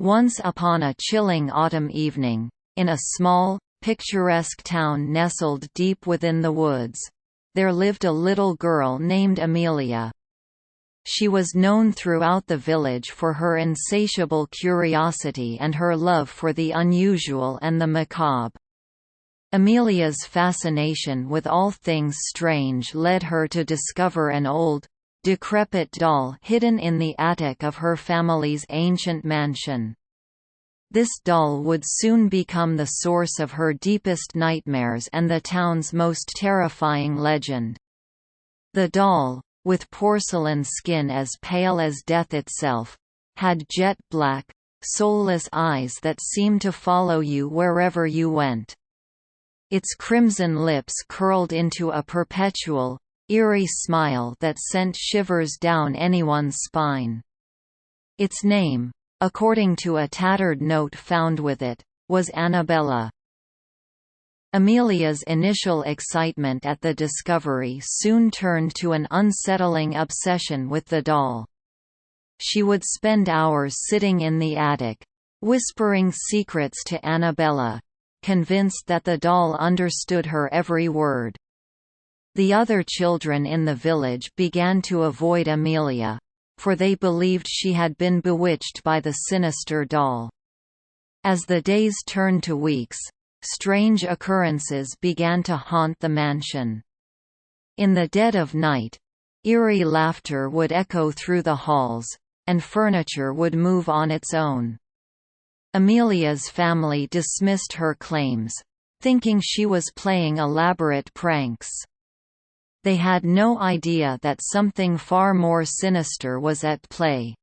Once upon a chilling autumn evening, in a small, picturesque town nestled deep within the woods, there lived a little girl named Amelia. She was known throughout the village for her insatiable curiosity and her love for the unusual and the macabre. Amelia's fascination with all things strange led her to discover an old, decrepit doll hidden in the attic of her family's ancient mansion. This doll would soon become the source of her deepest nightmares and the town's most terrifying legend. The doll, with porcelain skin as pale as death itself, had jet-black, soulless eyes that seemed to follow you wherever you went. Its crimson lips curled into a perpetual, eerie smile that sent shivers down anyone's spine. Its name, according to a tattered note found with it, was Anabella. Amelia's initial excitement at the discovery soon turned to an unsettling obsession with the doll. She would spend hours sitting in the attic, whispering secrets to Anabella, convinced that the doll understood her every word. The other children in the village began to avoid Amelia, for they believed she had been bewitched by the sinister doll. As the days turned to weeks, strange occurrences began to haunt the mansion. In the dead of night, eerie laughter would echo through the halls, and furniture would move on its own. Amelia's family dismissed her claims, thinking she was playing elaborate pranks. They had no idea that something far more sinister was at play.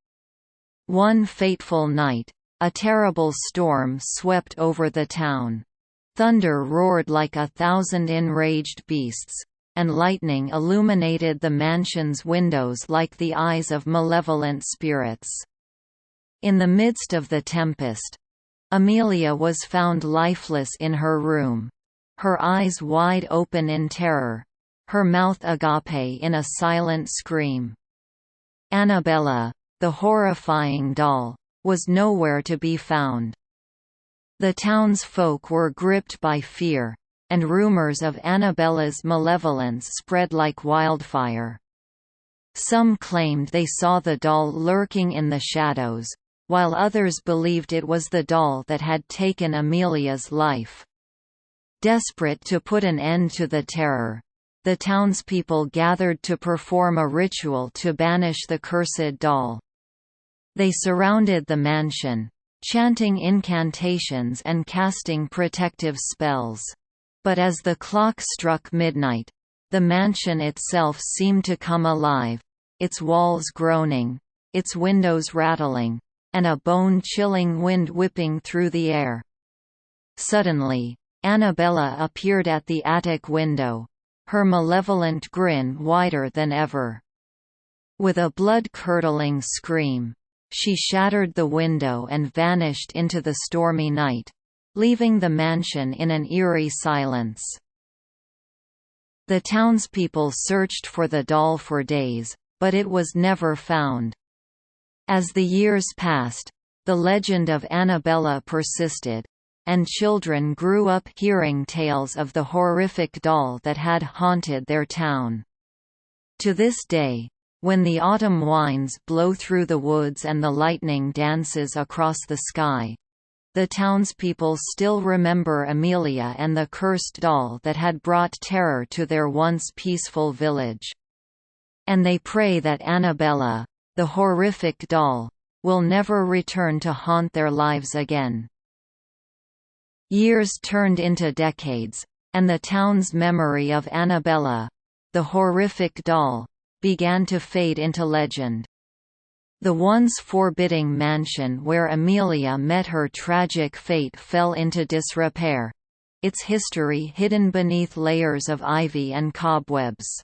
One fateful night, a terrible storm swept over the town. Thunder roared like 1,000 enraged beasts, and lightning illuminated the mansion's windows like the eyes of malevolent spirits. In the midst of the tempest, Amelia was found lifeless in her room, her eyes wide open in terror, her mouth agape in a silent scream. Anabella, the horrifying doll, was nowhere to be found. The townsfolk were gripped by fear, and rumors of Anabella's malevolence spread like wildfire. Some claimed they saw the doll lurking in the shadows, while others believed it was the doll that had taken Amelia's life. Desperate to put an end to the terror, the townspeople gathered to perform a ritual to banish the cursed doll. They surrounded the mansion, chanting incantations and casting protective spells. But as the clock struck midnight, the mansion itself seemed to come alive, its walls groaning, its windows rattling, and a bone-chilling wind whipping through the air. Suddenly, Anabella appeared at the attic window, her malevolent grin wider than ever. With a blood-curdling scream, she shattered the window and vanished into the stormy night, leaving the mansion in an eerie silence. The townspeople searched for the doll for days, but it was never found. As the years passed, the legend of Anabella persisted, and children grew up hearing tales of the horrific doll that had haunted their town. To this day, when the autumn winds blow through the woods and the lightning dances across the sky, the townspeople still remember Amelia and the cursed doll that had brought terror to their once peaceful village. And they pray that Anabella, the horrific doll, will never return to haunt their lives again. Years turned into decades, and the town's memory of Anabella, the horrific doll, began to fade into legend. The once forbidding mansion where Amelia met her tragic fate fell into disrepair, its history hidden beneath layers of ivy and cobwebs.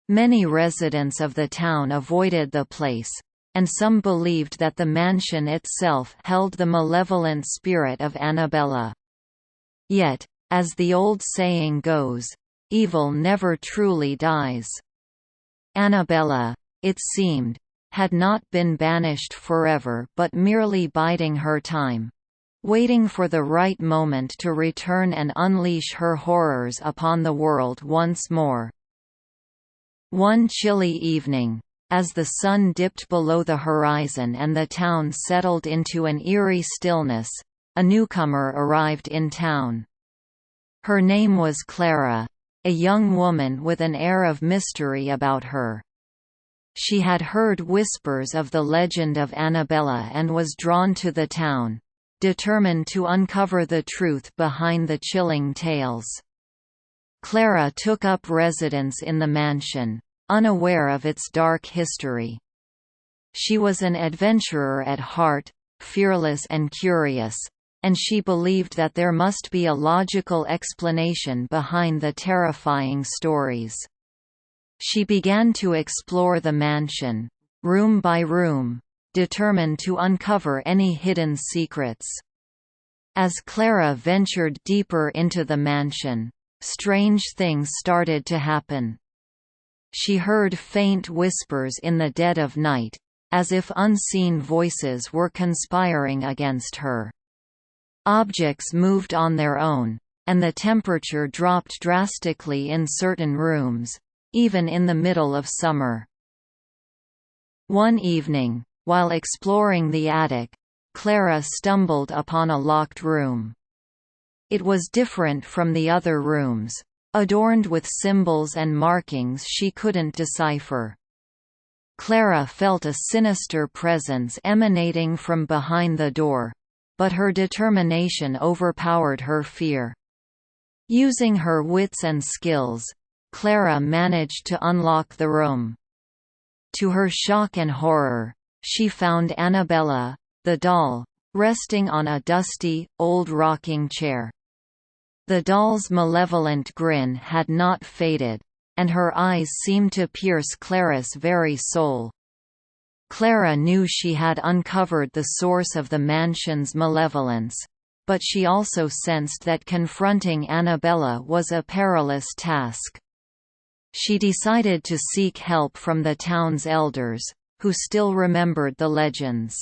Many residents of the town avoided the place, and some believed that the mansion itself held the malevolent spirit of Anabella. Yet, as the old saying goes, evil never truly dies. Anabella, it seemed, had not been banished forever but merely biding her time, waiting for the right moment to return and unleash her horrors upon the world once more. One chilly evening, as the sun dipped below the horizon and the town settled into an eerie stillness, a newcomer arrived in town. Her name was Clara, a young woman with an air of mystery about her. She had heard whispers of the legend of Anabella and was drawn to the town, determined to uncover the truth behind the chilling tales. Clara took up residence in the mansion, unaware of its dark history. She was an adventurer at heart, fearless and curious, and she believed that there must be a logical explanation behind the terrifying stories. She began to explore the mansion, room by room, determined to uncover any hidden secrets. As Clara ventured deeper into the mansion, strange things started to happen. She heard faint whispers in the dead of night, as if unseen voices were conspiring against her. Objects moved on their own, and the temperature dropped drastically in certain rooms, even in the middle of summer. One evening, while exploring the attic, Clara stumbled upon a locked room. It was different from the other rooms, adorned with symbols and markings she couldn't decipher. Clara felt a sinister presence emanating from behind the door, but her determination overpowered her fear. Using her wits and skills, Clara managed to unlock the room. To her shock and horror, she found Anabella, the doll, resting on a dusty, old rocking chair. The doll's malevolent grin had not faded, and her eyes seemed to pierce Clara's very soul. Clara knew she had uncovered the source of the mansion's malevolence, but she also sensed that confronting Anabella was a perilous task. She decided to seek help from the town's elders, who still remembered the legends.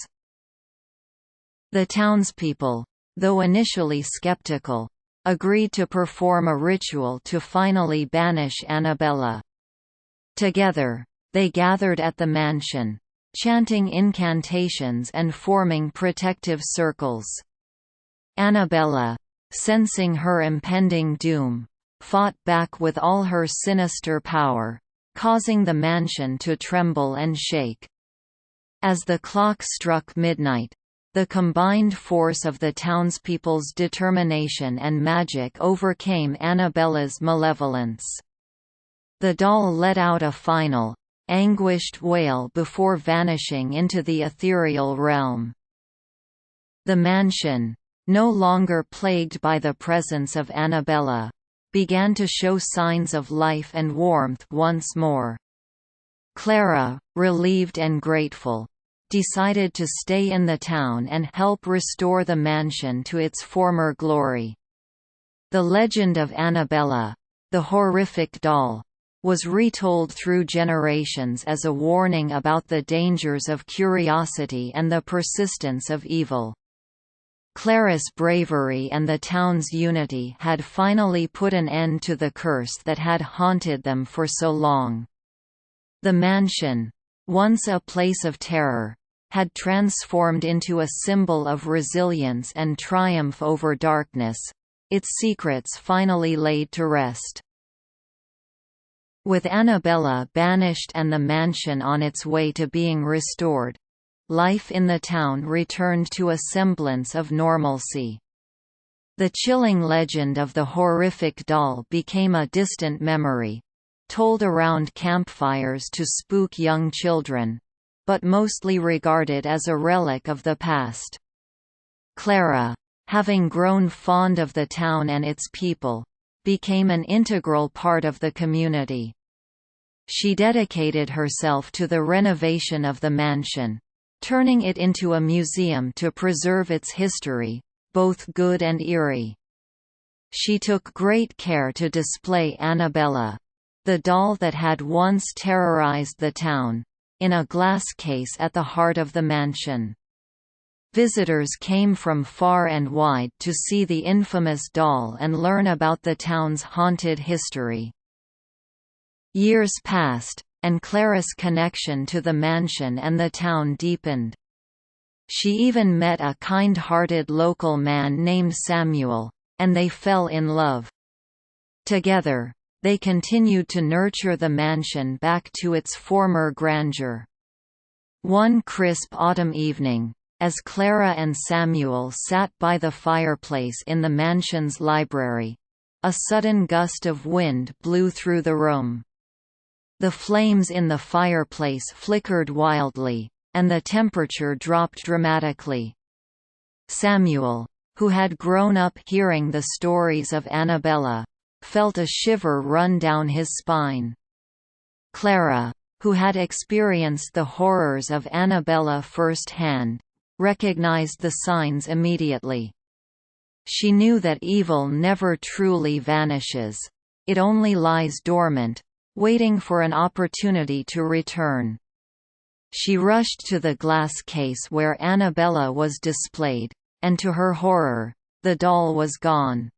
The townspeople, though initially skeptical, agreed to perform a ritual to finally banish Anabella. Together, they gathered at the mansion, chanting incantations and forming protective circles. Anabella, sensing her impending doom, fought back with all her sinister power, causing the mansion to tremble and shake. As the clock struck midnight, the combined force of the townspeople's determination and magic overcame Anabella's malevolence. The doll let out a final, anguished wail before vanishing into the ethereal realm. The mansion, no longer plagued by the presence of Anabella, began to show signs of life and warmth once more. Clara, relieved and grateful, decided to stay in the town and help restore the mansion to its former glory. The legend of Anabella, the horrific doll, was retold through generations as a warning about the dangers of curiosity and the persistence of evil. Clara's bravery and the town's unity had finally put an end to the curse that had haunted them for so long. The mansion, once a place of terror, had transformed into a symbol of resilience and triumph over darkness, its secrets finally laid to rest. With Anabella banished and the mansion on its way to being restored, life in the town returned to a semblance of normalcy. The chilling legend of the horrific doll became a distant memory, told around campfires to spook young children, but mostly regarded as a relic of the past. Clara, having grown fond of the town and its people, became an integral part of the community. She dedicated herself to the renovation of the mansion, turning it into a museum to preserve its history, both good and eerie. She took great care to display Anabella, the doll that had once terrorized the town, in a glass case at the heart of the mansion. Visitors came from far and wide to see the infamous doll and learn about the town's haunted history. Years passed, and Clara's connection to the mansion and the town deepened. She even met a kind-hearted local man named Samuel, and they fell in love. Together, they continued to nurture the mansion back to its former grandeur. One crisp autumn evening, as Clara and Samuel sat by the fireplace in the mansion's library, a sudden gust of wind blew through the room. The flames in the fireplace flickered wildly, and the temperature dropped dramatically. Samuel, who had grown up hearing the stories of Anabella, felt a shiver run down his spine. Clara, who had experienced the horrors of Anabella firsthand, recognized the signs immediately. She knew that evil never truly vanishes. It only lies dormant, waiting for an opportunity to return. She rushed to the glass case where Anabella was displayed, and to her horror, the doll was gone.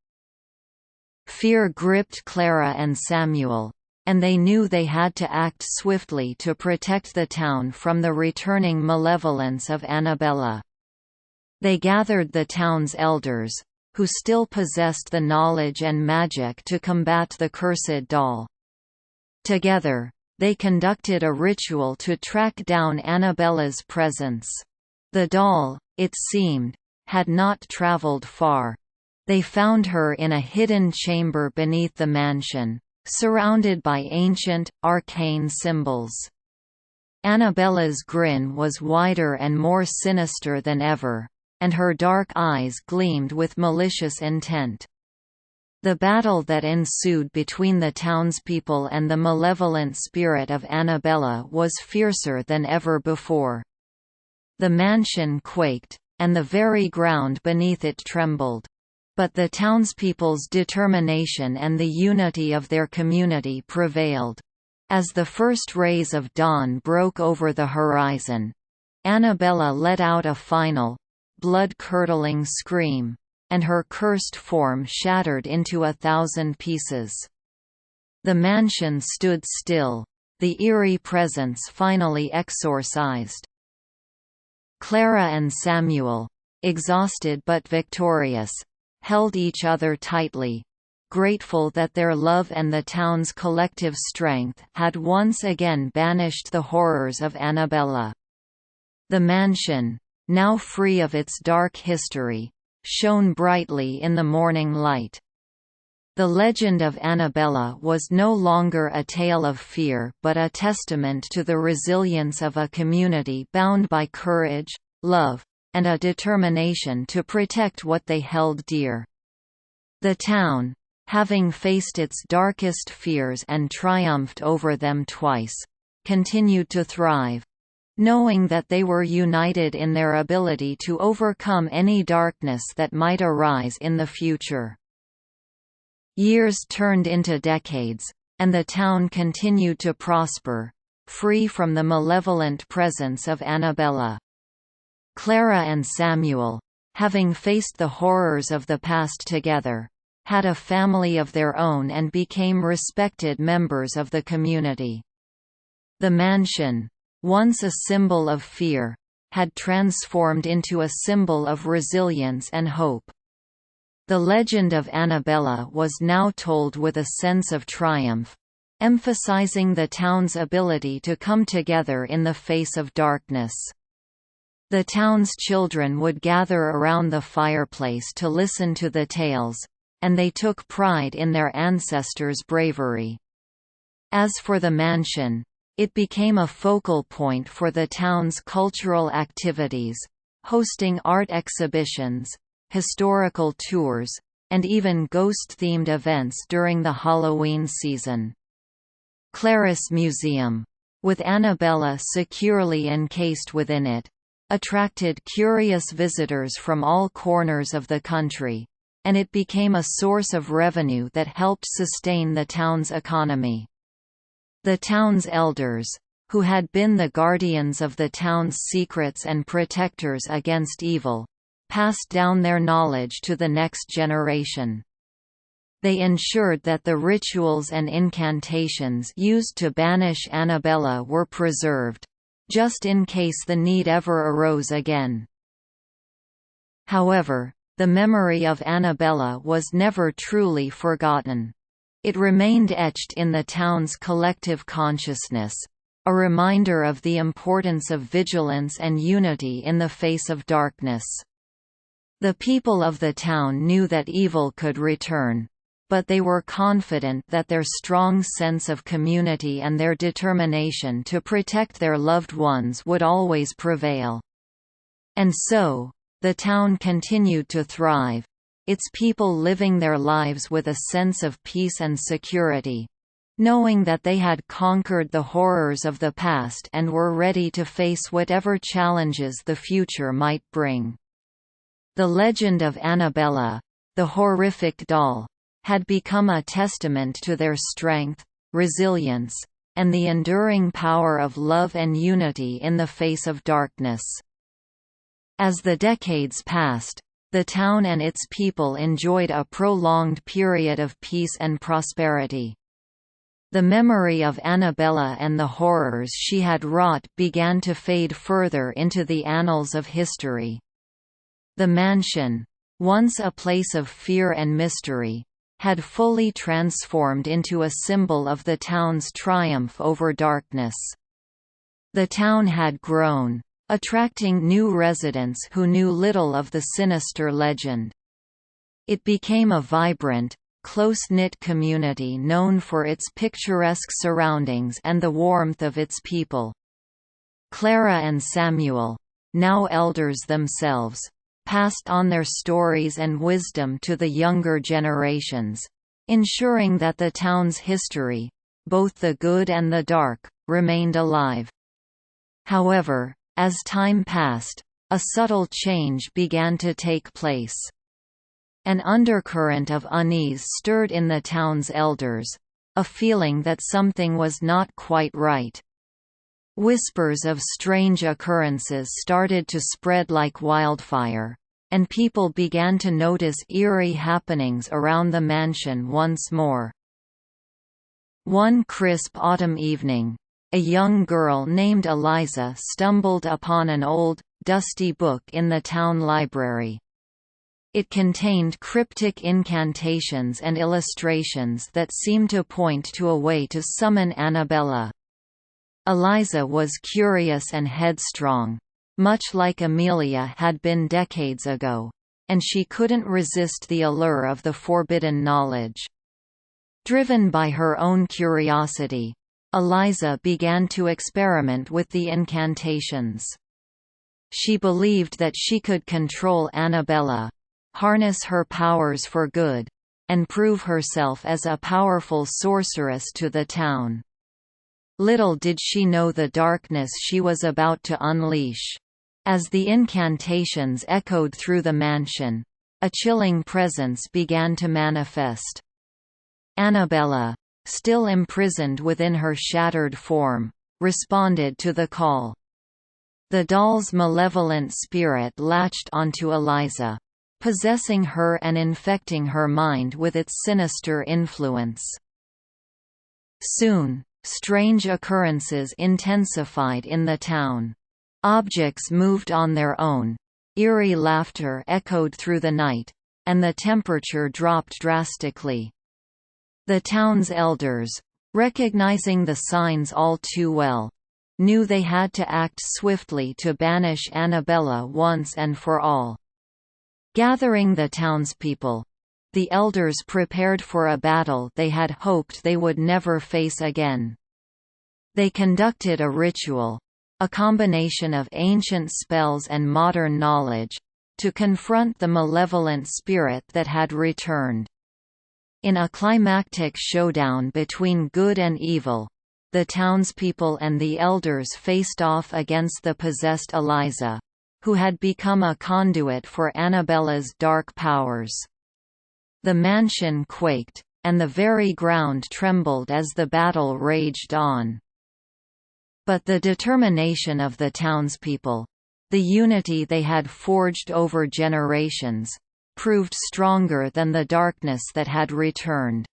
Fear gripped Clara and Samuel, and they knew they had to act swiftly to protect the town from the returning malevolence of Anabella. They gathered the town's elders, who still possessed the knowledge and magic to combat the cursed doll. Together, they conducted a ritual to track down Anabella's presence. The doll, it seemed, had not traveled far. They found her in a hidden chamber beneath the mansion, surrounded by ancient, arcane symbols. Anabella's grin was wider and more sinister than ever, and her dark eyes gleamed with malicious intent. The battle that ensued between the townspeople and the malevolent spirit of Anabella was fiercer than ever before. The mansion quaked, and the very ground beneath it trembled. But the townspeople's determination and the unity of their community prevailed. As the first rays of dawn broke over the horizon, Anabella let out a final, blood-curdling scream, and her cursed form shattered into 1,000 pieces. The mansion stood still, the eerie presence finally exorcised. Clara and Samuel, exhausted but victorious, held each other tightly, grateful that their love and the town's collective strength had once again banished the horrors of Anabella. The mansion, now free of its dark history, shone brightly in the morning light. The legend of Anabella was no longer a tale of fear but a testament to the resilience of a community bound by courage, love, and a determination to protect what they held dear. The town, having faced its darkest fears and triumphed over them twice, continued to thrive, knowing that they were united in their ability to overcome any darkness that might arise in the future. Years turned into decades, and the town continued to prosper, free from the malevolent presence of Anabella. Clara and Samuel, having faced the horrors of the past together, had a family of their own and became respected members of the community. The mansion, once a symbol of fear, had transformed into a symbol of resilience and hope. The legend of Anabella was now told with a sense of triumph, emphasizing the town's ability to come together in the face of darkness. The town's children would gather around the fireplace to listen to the tales, and they took pride in their ancestors' bravery. As for the mansion, it became a focal point for the town's cultural activities, hosting art exhibitions, historical tours, and even ghost-themed events during the Halloween season. Claris Museum, with Anabella securely encased within it, attracted curious visitors from all corners of the country, and it became a source of revenue that helped sustain the town's economy. The town's elders, who had been the guardians of the town's secrets and protectors against evil, passed down their knowledge to the next generation. They ensured that the rituals and incantations used to banish Anabella were preserved, just in case the need ever arose again. However, the memory of Anabella was never truly forgotten. It remained etched in the town's collective consciousness, a reminder of the importance of vigilance and unity in the face of darkness. The people of the town knew that evil could return, but they were confident that their strong sense of community and their determination to protect their loved ones would always prevail. And so, the town continued to thrive, its people living their lives with a sense of peace and security, knowing that they had conquered the horrors of the past and were ready to face whatever challenges the future might bring. The legend of Anabella, the horrific doll, had become a testament to their strength, resilience, and the enduring power of love and unity in the face of darkness. As the decades passed, the town and its people enjoyed a prolonged period of peace and prosperity. The memory of Anabella and the horrors she had wrought began to fade further into the annals of history. The mansion, once a place of fear and mystery, had fully transformed into a symbol of the town's triumph over darkness. The town had grown, attracting new residents who knew little of the sinister legend. It became a vibrant, close-knit community known for its picturesque surroundings and the warmth of its people. Clara and Samuel, now elders themselves, passed on their stories and wisdom to the younger generations, ensuring that the town's history, both the good and the dark, remained alive. However, as time passed, a subtle change began to take place. An undercurrent of unease stirred in the town's elders, a feeling that something was not quite right. Whispers of strange occurrences started to spread like wildfire, and people began to notice eerie happenings around the mansion once more. One crisp autumn evening, a young girl named Eliza stumbled upon an old, dusty book in the town library. It contained cryptic incantations and illustrations that seemed to point to a way to summon Anabella. Eliza was curious and headstrong, much like Amelia had been decades ago, and she couldn't resist the allure of the forbidden knowledge. Driven by her own curiosity, Eliza began to experiment with the incantations. She believed that she could control Anabella, harness her powers for good, and prove herself as a powerful sorceress to the town. Little did she know the darkness she was about to unleash. As the incantations echoed through the mansion, a chilling presence began to manifest. Anabella, still imprisoned within her shattered form, responded to the call. The doll's malevolent spirit latched onto Eliza, possessing her and infecting her mind with its sinister influence. Soon, strange occurrences intensified in the town. Objects moved on their own, eerie laughter echoed through the night, and the temperature dropped drastically. The town's elders, recognizing the signs all too well, knew they had to act swiftly to banish Anabella once and for all. Gathering the townspeople, the elders prepared for a battle they had hoped they would never face again. They conducted a ritual, a combination of ancient spells and modern knowledge, to confront the malevolent spirit that had returned. In a climactic showdown between good and evil, the townspeople and the elders faced off against the possessed Eliza, who had become a conduit for Anabella's dark powers. The mansion quaked, and the very ground trembled as the battle raged on. But the determination of the townspeople, the unity they had forged over generations, proved stronger than the darkness that had returned.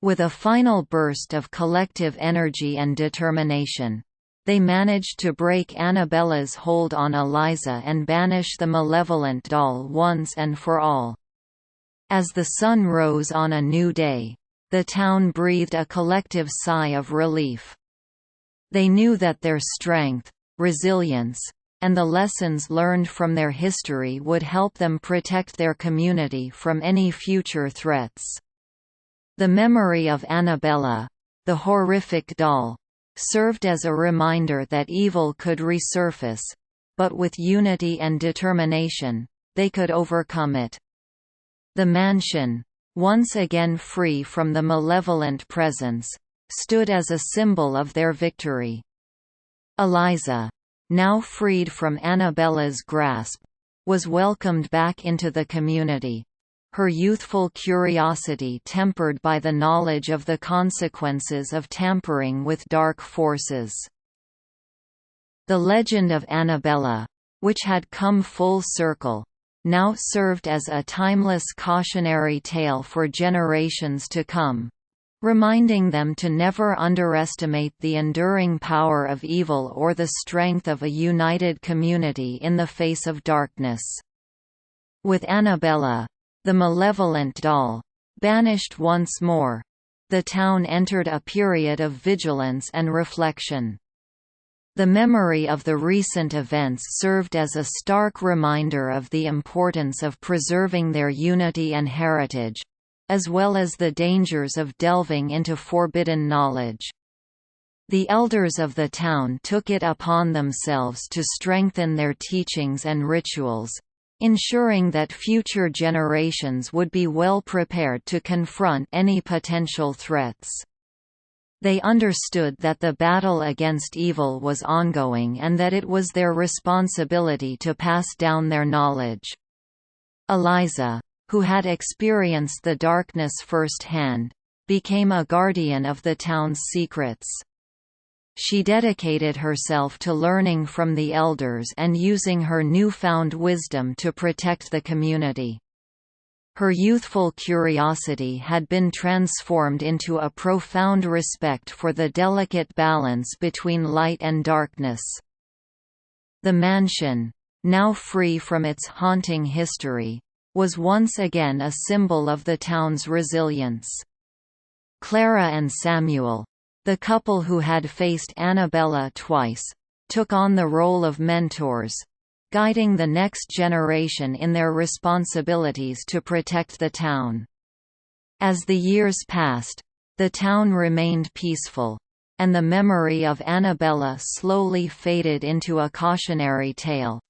With a final burst of collective energy and determination, they managed to break Anabella's hold on Eliza and banish the malevolent doll once and for all. As the sun rose on a new day, the town breathed a collective sigh of relief. They knew that their strength, resilience, and the lessons learned from their history would help them protect their community from any future threats. The memory of Anabella, the horrific doll, served as a reminder that evil could resurface, but with unity and determination, they could overcome it. The mansion, once again free from the malevolent presence, stood as a symbol of their victory. Eliza, now freed from Anabella's grasp, was welcomed back into the community, her youthful curiosity tempered by the knowledge of the consequences of tampering with dark forces. The legend of Anabella, which had come full circle, now served as a timeless cautionary tale for generations to come, reminding them to never underestimate the enduring power of evil or the strength of a united community in the face of darkness. With Anabella, the malevolent doll, banished once more, the town entered a period of vigilance and reflection. The memory of the recent events served as a stark reminder of the importance of preserving their unity and heritage, as well as the dangers of delving into forbidden knowledge. The elders of the town took it upon themselves to strengthen their teachings and rituals, ensuring that future generations would be well prepared to confront any potential threats. They understood that the battle against evil was ongoing and that it was their responsibility to pass down their knowledge. Eliza, who had experienced the darkness firsthand, became a guardian of the town's secrets. She dedicated herself to learning from the elders and using her newfound wisdom to protect the community. Her youthful curiosity had been transformed into a profound respect for the delicate balance between light and darkness. The mansion, now free from its haunting history, was once again a symbol of the town's resilience. Clara and Samuel, the couple who had faced Anabella twice, took on the role of mentors, guiding the next generation in their responsibilities to protect the town. As the years passed, the town remained peaceful, and the memory of Anabella slowly faded into a cautionary tale,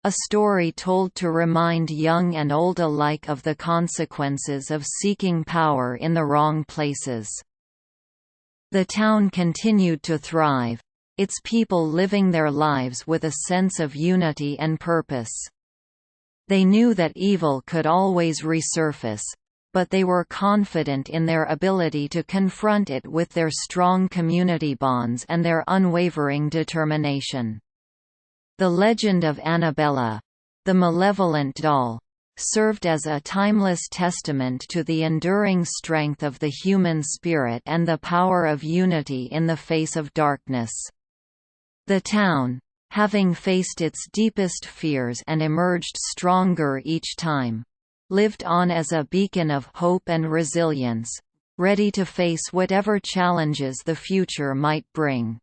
a story told to remind young and old alike of the consequences of seeking power in the wrong places. The town continued to thrive, its people living their lives with a sense of unity and purpose. They knew that evil could always resurface, but they were confident in their ability to confront it with their strong community bonds and their unwavering determination. The legend of Anabella, the malevolent doll, served as a timeless testament to the enduring strength of the human spirit and the power of unity in the face of darkness. The town, having faced its deepest fears and emerged stronger each time, lived on as a beacon of hope and resilience, ready to face whatever challenges the future might bring.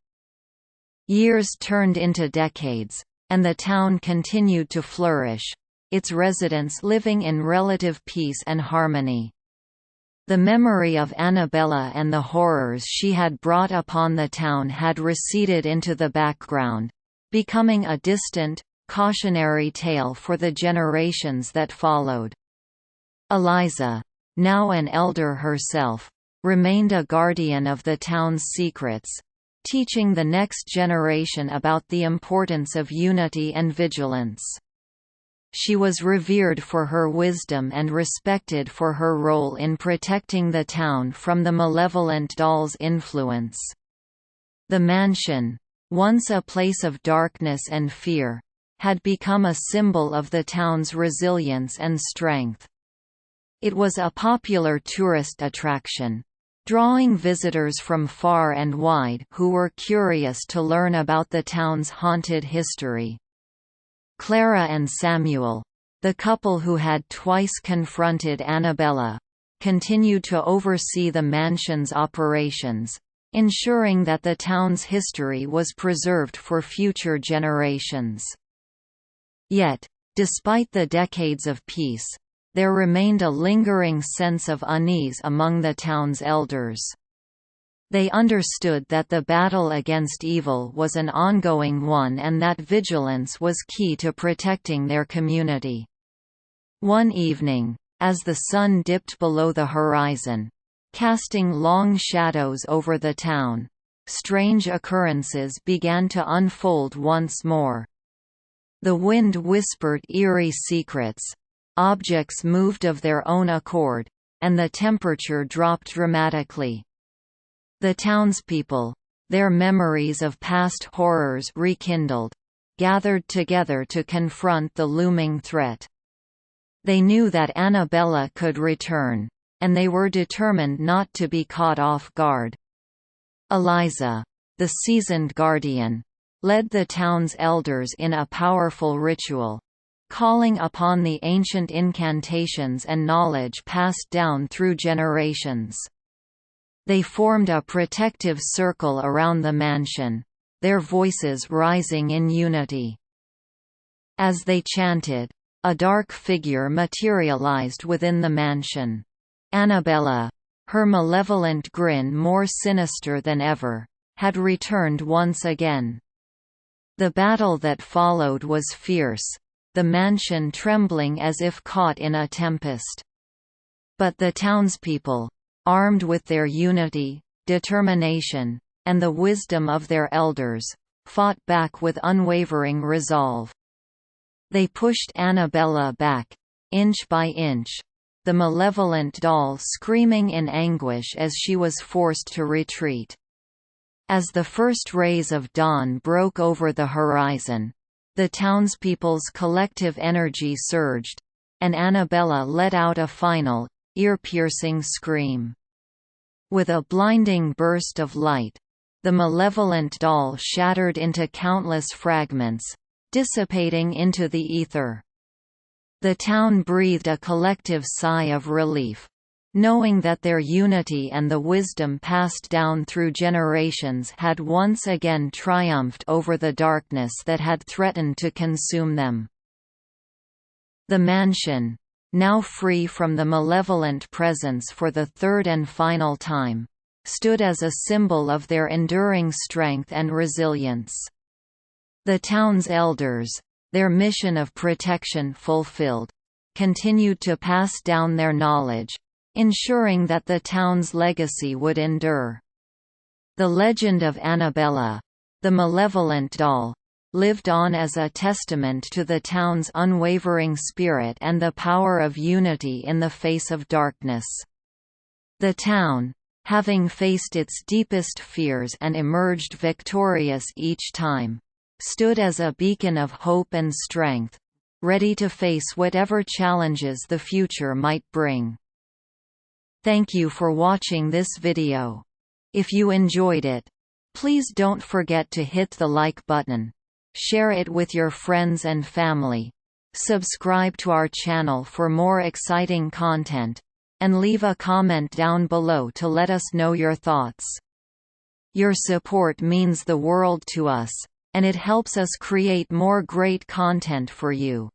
Years turned into decades, and the town continued to flourish, its residents living in relative peace and harmony. The memory of Anabella and the horrors she had brought upon the town had receded into the background, becoming a distant, cautionary tale for the generations that followed. Eliza, now an elder herself, remained a guardian of the town's secrets, teaching the next generation about the importance of unity and vigilance. She was revered for her wisdom and respected for her role in protecting the town from the malevolent doll's influence. The mansion, once a place of darkness and fear, had become a symbol of the town's resilience and strength. It was a popular tourist attraction, drawing visitors from far and wide who were curious to learn about the town's haunted history. Clara and Samuel, the couple who had twice confronted Anabella, continued to oversee the mansion's operations, ensuring that the town's history was preserved for future generations. Yet, despite the decades of peace, there remained a lingering sense of unease among the town's elders. They understood that the battle against evil was an ongoing one and that vigilance was key to protecting their community. One evening, as the sun dipped below the horizon, casting long shadows over the town, strange occurrences began to unfold once more. The wind whispered eerie secrets, objects moved of their own accord, and the temperature dropped dramatically. The townspeople, their memories of past horrors rekindled, gathered together to confront the looming threat. They knew that Anabella could return, and they were determined not to be caught off guard. Eliza, the seasoned guardian, led the town's elders in a powerful ritual, calling upon the ancient incantations and knowledge passed down through generations. They formed a protective circle around the mansion, their voices rising in unity. As they chanted, a dark figure materialized within the mansion. Anabella, her malevolent grin more sinister than ever, had returned once again. The battle that followed was fierce, the mansion trembling as if caught in a tempest. But the townspeople, armed with their unity, determination, and the wisdom of their elders, fought back with unwavering resolve. They pushed Anabella back, inch by inch, the malevolent doll screaming in anguish as she was forced to retreat. As the first rays of dawn broke over the horizon, the townspeople's collective energy surged, and Anabella let out a final, ear-piercing scream. With a blinding burst of light, the malevolent doll shattered into countless fragments, dissipating into the ether. The town breathed a collective sigh of relief, knowing that their unity and the wisdom passed down through generations had once again triumphed over the darkness that had threatened to consume them. The mansion, now free from the malevolent presence for the third and final time, stood as a symbol of their enduring strength and resilience. The town's elders, their mission of protection fulfilled, continued to pass down their knowledge, ensuring that the town's legacy would endure. The legend of Anabella, the malevolent doll, lived on as a testament to the town's unwavering spirit and the power of unity in the face of darkness. The town, having faced its deepest fears and emerged victorious each time, stood as a beacon of hope and strength, ready to face whatever challenges the future might bring. Thank you for watching this video. If you enjoyed it, please don't forget to hit the like button, share it with your friends and family, subscribe to our channel for more exciting content, and leave a comment down below to let us know your thoughts. Your support means the world to us, and it helps us create more great content for you.